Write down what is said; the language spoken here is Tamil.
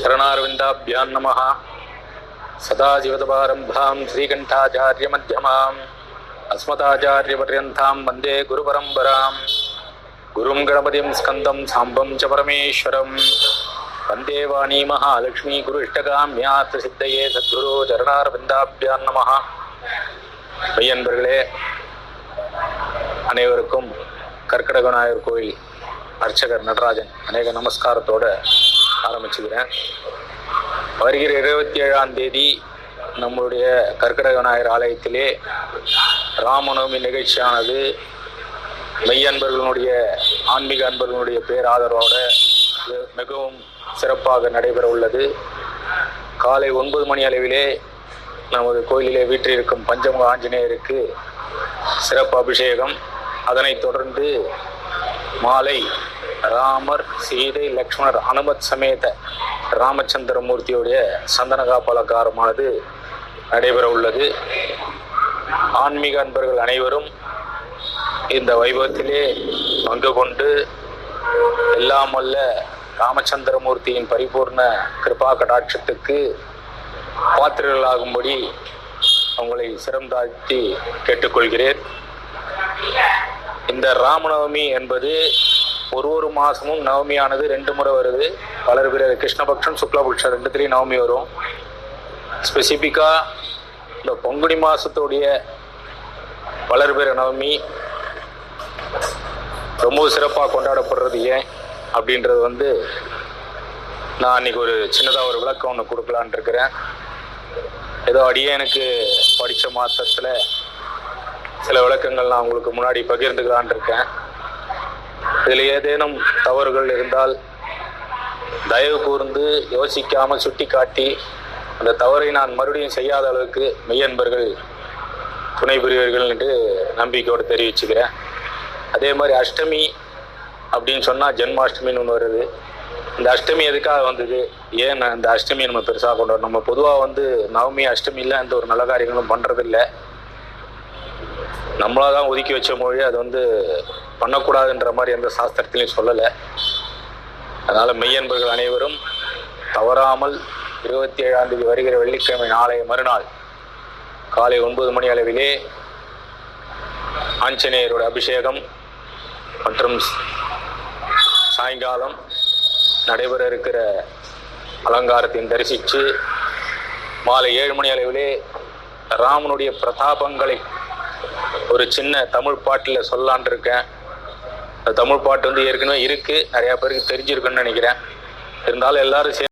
चरणारविन्दाभ्यां नमः। सदाशिवसमारम्भां श्रीकण्ठाचार्यमध्यमाम् अस्मदाचार्यपर्यन्तां वन्दे गुरुपरम्परां। गुरुं गणपतिं स्कन्दं साम्बं च परमेश्वरं वन्दे वाणी महालक्ष्मी गुरु इष्टकाम्यात् सिद्धये सद्गुरो चरणारविन्दाभ्यां नमः. மெய்யன்பர்களே அனைவருக்கும் கர்க்கடக விநாயகர் கோயில் அர்ச்சகர் நடராஜன் அநேக நமஸ்காரத்தோடு ஆரம்பிச்சுக்கிறேன். வருகிற 27ஆம் தேதி நம்முடைய கர்க்கடக விநாயகர் ஆலயத்திலே ராமநவமி நிகழ்ச்சியானது மெய்யன்பர்களுடைய ஆன்மீக அன்பர்களுடைய பேராதரவோடு மிகவும் சிறப்பாக நடைபெற உள்ளது. காலை 9 மணி அளவிலே நமது கோயிலிலே வீற்றிருக்கும் பஞ்சமுக ஆஞ்சநேயருக்கு சிறப்பு அபிஷேகம். அதனைத் தொடர்ந்து மாலை ராமர், சீதை, லக்ஷ்மணர், அனுமத் சமேத ராமச்சந்திரமூர்த்தியுடைய சந்தனகாப்பலக்காரமானது நடைபெற உள்ளது. ஆன்மீக அன்பர்கள் அனைவரும் இந்த வைபவத்திலே பங்கு கொண்டு எல்லாம் வல்ல ராமச்சந்திரமூர்த்தியின் பரிபூர்ண கிருபா கடாட்சத்துக்கு பாத்திரர்களாகும்படி அவங்களை சிரம் தாழ்த்தி கேட்டுக்கொள்கிறேன். இந்த ராமநவமி என்பது ஒரு மாதமும் நவமியானது 2 முறை வருது. பலர் பேர் கிருஷ்ணபக்ஷம், சுக்லபக்ஷம் 2த்துலேயும் நவமி வரும். ஸ்பெசிஃபிக்காக இந்த பொங்குனி மாதத்துடைய வளர்பிற நவமி ரொம்ப சிறப்பாக கொண்டாடப்படுறது ஏன் அப்படின்றது நான் அன்றைக்கி ஒரு சின்னதாக ஒரு விளக்கம் ஒன்று கொடுக்கலான் இருக்கிறேன். ஏதோ அடியேனுக்கு படித்த மாதத்தில் சில விளக்கங்கள் நான் உங்களுக்கு முன்னாடி பகிர்ந்துக்கலான் இருக்கேன். இதில் ஏதேனும் தவறுகள் இருந்தால் தயவு கூர்ந்து யோசிக்காமல் சுட்டி காட்டி அந்த தவறை நான் மறுபடியும் செய்யாத அளவுக்கு மெய்யன்பர்கள் துணை புரிவர்கள் என்று நம்பிக்கையோடு தெரிவிச்சுக்கிறேன். அதே மாதிரி அஷ்டமி அப்படின்னு சொன்னால் ஜென்மாஷ்டமின்னு ஒன்று வருது. இந்த அஷ்டமி எதுக்காக வந்தது, ஏன் இந்த அஷ்டமி நம்ம பெருசாக கொண்டாடுறோம்? நம்ம பொதுவாக நவமி அஷ்டமியில் எந்த ஒரு நல்ல காரியங்களும் பண்ணுறதில்லை. நம்மளாக தான் ஒதுக்கி வச்ச மொழி அது பண்ணக்கூடாதுன்ற மாதிரி எந்த சாஸ்திரத்திலையும் சொல்லலை. அதனால் மெய்யன்பர்கள் அனைவரும் தவறாமல் 27ஆம் தேதி வருகிற வெள்ளிக்கிழமை நாளைய மறுநாள் காலை 9 மணி அளவிலே ஆஞ்சநேயரோட அபிஷேகம் மற்றும் சாயங்காலம் நடைபெற இருக்கிற அலங்காரத்தையும் தரிசித்து மாலை 7 மணி அளவிலே ராமனுடைய பிரதாபங்களை ஒரு சின்ன தமிழ் பாட்டில் சொல்லலான் இருக்கேன். அந்த தமிழ் பாட்டு ஏற்கனவே இருக்குது, நிறையா பேருக்கு தெரிஞ்சிருக்குன்னு நினைக்கிறேன். இருந்தாலும் எல்லாரும்